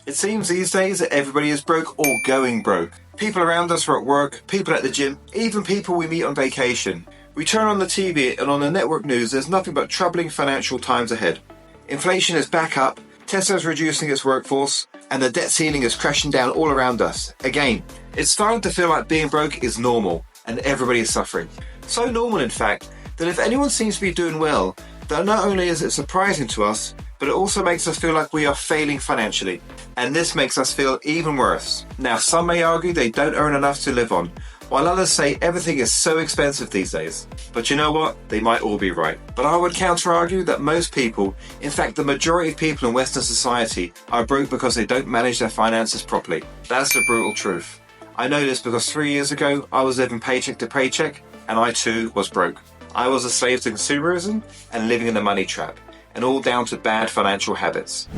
It seems these days that everybody is broke or going broke. People around us are at work, people at the gym, even people we meet on vacation. We turn on the TV and on the network news there's nothing but troubling financial times ahead. Inflation is back up, Tesla's reducing its workforce, and the debt ceiling is crashing down all around us. Again, it's starting to feel like being broke is normal and everybody is suffering. So normal, in fact, that if anyone seems to be doing well, that not only is it surprising to us, but it also makes us feel like we are failing financially. And this makes us feel even worse. Now, some may argue they don't earn enough to live on, while others say everything is so expensive these days. But you know what? They might all be right. But I would counter-argue that most people, in fact the majority of people in Western society, are broke because they don't manage their finances properly. That's the brutal truth. I know this because 3 years ago, I was living paycheck to paycheck, and I too was broke. I was a slave to consumerism and living in the money trap, and all down to bad financial habits.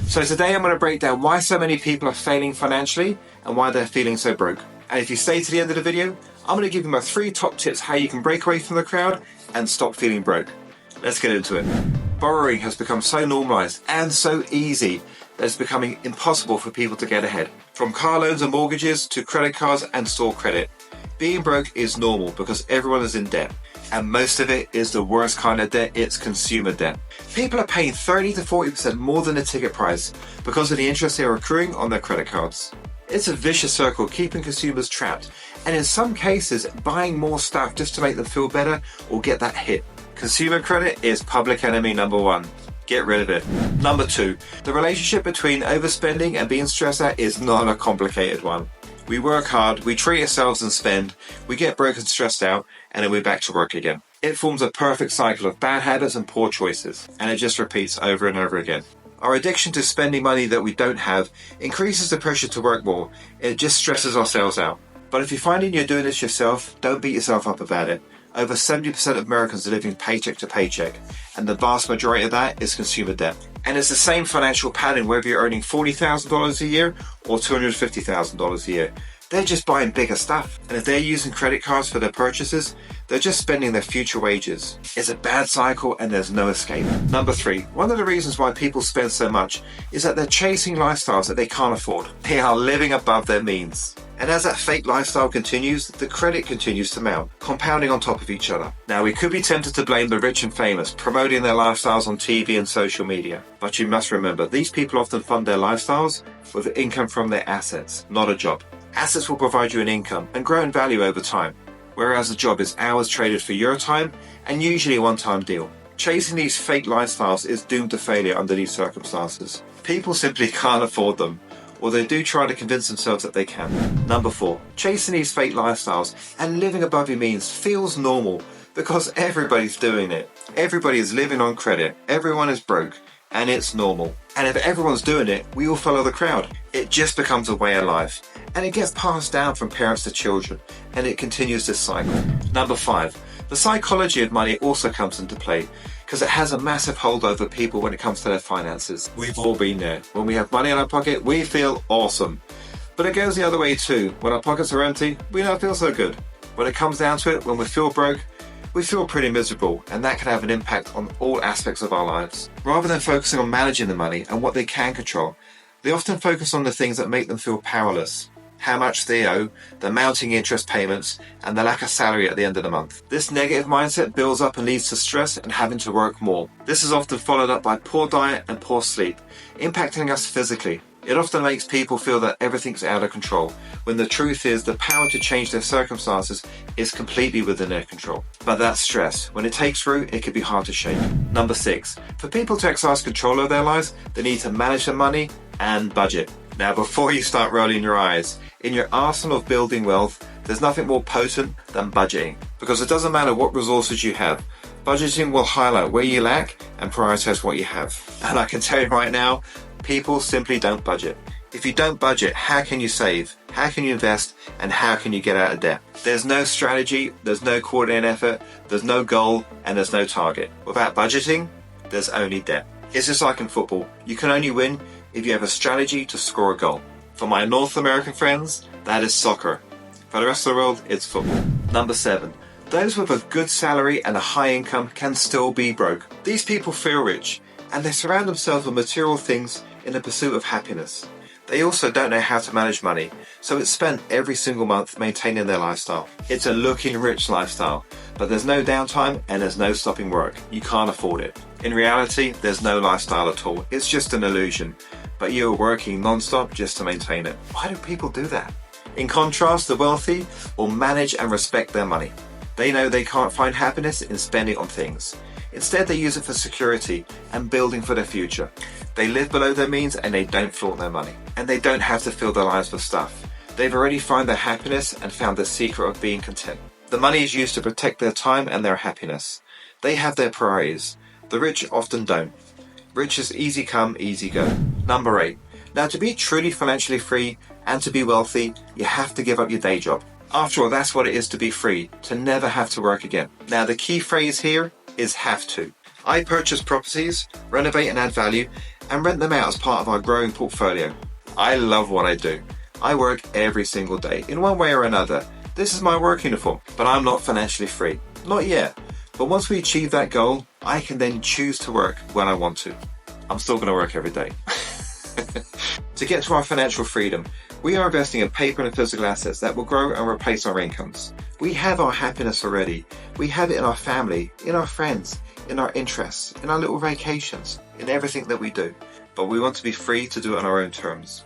So today I'm going to break down why so many people are failing financially and why they're feeling so broke. And if you stay to the end of the video, I'm going to give you my 3 top tips how you can break away from the crowd and stop feeling broke. Let's get into it. Borrowing has become so normalised and so easy that it's becoming impossible for people to get ahead. From car loans and mortgages to credit cards and store credit. Being broke is normal because everyone is in debt. And most of it is the worst kind of debt, it's consumer debt. People are paying 30 to 40% more than the ticket price because of the interest they are accruing on their credit cards. It's a vicious circle keeping consumers trapped, and in some cases buying more stuff just to make them feel better or get that hit. Consumer credit is public enemy number 1. Get rid of it. Number 2, the relationship between overspending and being stressed out is not a complicated one. We work hard, we treat ourselves and spend, we get broke and stressed out, and then we're back to work again. It forms a perfect cycle of bad habits and poor choices, and it just repeats over and over again. Our addiction to spending money that we don't have increases the pressure to work more. It just stresses ourselves out. But if you're finding you're doing this yourself, don't beat yourself up about it. Over 70% of Americans are living paycheck to paycheck, and the vast majority of that is consumer debt. And it's the same financial pattern whether you're earning $40,000 a year or $250,000 a year. They're just buying bigger stuff. And if they're using credit cards for their purchases, they're just spending their future wages. It's a bad cycle and there's no escape. Number 3, one of the reasons why people spend so much is that they're chasing lifestyles that they can't afford. They are living above their means. And as that fake lifestyle continues, the credit continues to mount, compounding on top of each other. Now, we could be tempted to blame the rich and famous, promoting their lifestyles on TV and social media. But you must remember, these people often fund their lifestyles with income from their assets, not a job. Assets will provide you an income and grow in value over time, whereas a job is hours traded for your time and usually a one-time deal. Chasing these fake lifestyles is doomed to failure under these circumstances. People simply can't afford them, or they do try to convince themselves that they can. Number 4, chasing these fake lifestyles and living above your means feels normal because everybody's doing it. Everybody is living on credit, everyone is broke, and it's normal. And if everyone's doing it, we all follow the crowd. It just becomes a way of life, and it gets passed down from parents to children, and it continues this cycle. Number 5, the psychology of money also comes into play, because it has a massive hold over people when it comes to their finances. We've all been there. When we have money in our pocket, we feel awesome. But it goes the other way too. When our pockets are empty, we don't feel so good. When it comes down to it, when we feel broke, we feel pretty miserable, and that can have an impact on all aspects of our lives. Rather than focusing on managing the money and what they can control, they often focus on the things that make them feel powerless. How much they owe, the mounting interest payments, and the lack of salary at the end of the month. This negative mindset builds up and leads to stress and having to work more. This is often followed up by poor diet and poor sleep, impacting us physically. It often makes people feel that everything's out of control, when the truth is the power to change their circumstances is completely within their control. But that stress, when it takes root, it can be hard to shake. Number 6, for people to exercise control of their lives, they need to manage their money and budget. Now, before you start rolling your eyes, in your arsenal of building wealth, there's nothing more potent than budgeting. Because it doesn't matter what resources you have, budgeting will highlight where you lack and prioritize what you have. And I can tell you right now, people simply don't budget. If you don't budget, how can you save? How can you invest? And how can you get out of debt? There's no strategy, there's no coordinated effort, there's no goal, and there's no target. Without budgeting, there's only debt. It's just like in football. You can only win if you have a strategy to score a goal. For my North American friends, that is soccer. For the rest of the world, it's football. Number 7, those with a good salary and a high income can still be broke. These people feel rich, and they surround themselves with material things in the pursuit of happiness. They also don't know how to manage money, so it's spent every single month maintaining their lifestyle. It's a looking rich lifestyle, but there's no downtime and there's no stopping work. You can't afford it. In reality, there's no lifestyle at all. It's just an illusion, but you're working non-stop just to maintain it. Why do people do that? In contrast, the wealthy will manage and respect their money. They know they can't find happiness in spending on things. Instead, they use it for security and building for their future. They live below their means and they don't flaunt their money. And they don't have to fill their lives with stuff. They've already found their happiness and found the secret of being content. The money is used to protect their time and their happiness. They have their priorities. The rich often don't. Rich is easy come, easy go. Number 8. Now, to be truly financially free and to be wealthy, you have to give up your day job. After all, that's what it is to be free, to never have to work again. Now, the key phrase here is have to. I purchase properties, renovate and add value, and rent them out as part of our growing portfolio. I love what I do. I work every single day, in one way or another. This is my work uniform, but I'm not financially free. Not yet. But once we achieve that goal, I can then choose to work when I want to. I'm still going to work every day. To get to our financial freedom, we are investing in paper and physical assets that will grow and replace our incomes. We have our happiness already. We have it in our family, in our friends, in our interests, in our little vacations, in everything that we do. But we want to be free to do it on our own terms.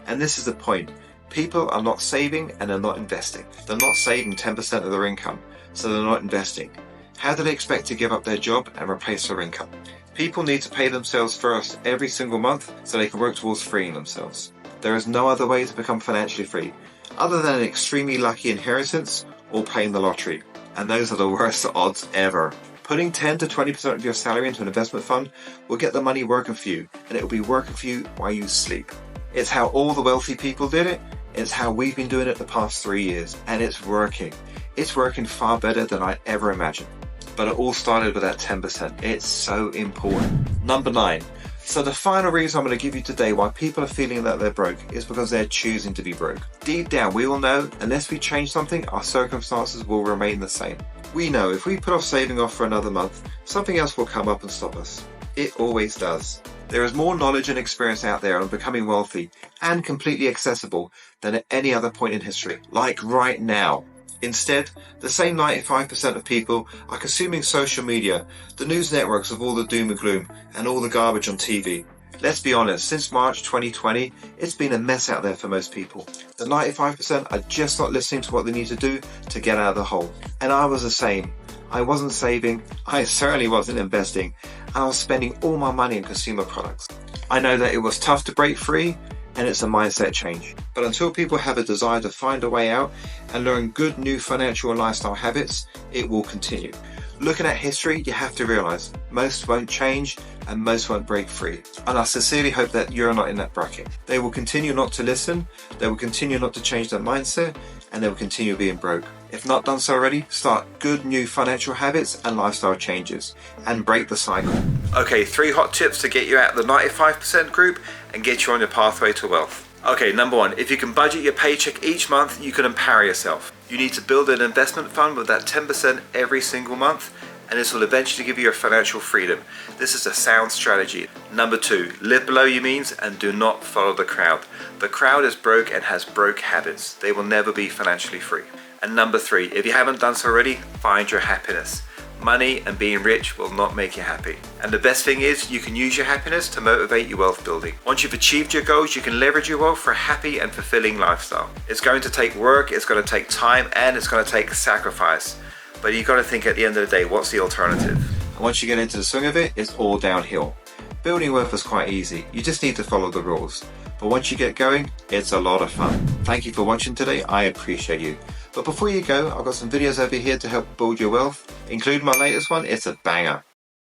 And this is the point. People are not saving and they're not investing. They're not saving 10% of their income, so they're not investing. How do they expect to give up their job and replace their income? People need to pay themselves first every single month so they can work towards freeing themselves. There is no other way to become financially free, other than an extremely lucky inheritance or playing the lottery. And those are the worst odds ever. Putting 10 to 20% of your salary into an investment fund will get the money working for you, and it will be working for you while you sleep. It's how all the wealthy people did it. It's how we've been doing it the past 3 years, and it's working. It's working far better than I ever imagined. But it all started with that 10%. It's so important. Number 9. So the final reason I'm going to give you today why people are feeling that they're broke is because they're choosing to be broke. Deep down, we all know unless we change something, our circumstances will remain the same. We know if we put off saving off for another month, something else will come up and stop us. It always does. There is more knowledge and experience out there on becoming wealthy and completely accessible than at any other point in history, like right now. Instead, the same 95% of people are consuming social media, the news networks of all the doom and gloom, and all the garbage on TV. Let's be honest, since March 2020, it's been a mess out there for most people. The 95% are just not listening to what they need to do to get out of the hole. And I was the same. I wasn't saving, I certainly wasn't investing, and I was spending all my money on consumer products. I know that it was tough to break free, and it's a mindset change. But until people have a desire to find a way out and learn good new financial and lifestyle habits, it will continue. Looking at history, you have to realize most won't change and most won't break free. And I sincerely hope that you're not in that bracket. They will continue not to listen, they will continue not to change their mindset, and they will continue being broke. If not done so already, start good new financial habits and lifestyle changes and break the cycle. Okay, 3 hot tips to get you out of the 95% group and get you on your pathway to wealth. Okay, number 1, if you can budget your paycheck each month, you can empower yourself. You need to build an investment fund with that 10% every single month, and this will eventually give you your financial freedom. This is a sound strategy. Number 2, live below your means and do not follow the crowd. The crowd is broke and has broke habits. They will never be financially free. And number 3, if you haven't done so already, find your happiness. Money and being rich will not make you happy. And the best thing is you can use your happiness to motivate your wealth building. Once you've achieved your goals, you can leverage your wealth for a happy and fulfilling lifestyle. It's going to take work, it's going to take time, and it's going to take sacrifice. But you've got to think at the end of the day, what's the alternative? And once you get into the swing of it, it's all downhill. Building wealth is quite easy. You just need to follow the rules. But once you get going, it's a lot of fun. Thank you for watching today. I appreciate you. But before you go, I've got some videos over here to help build your wealth, including my latest one. It's a banger.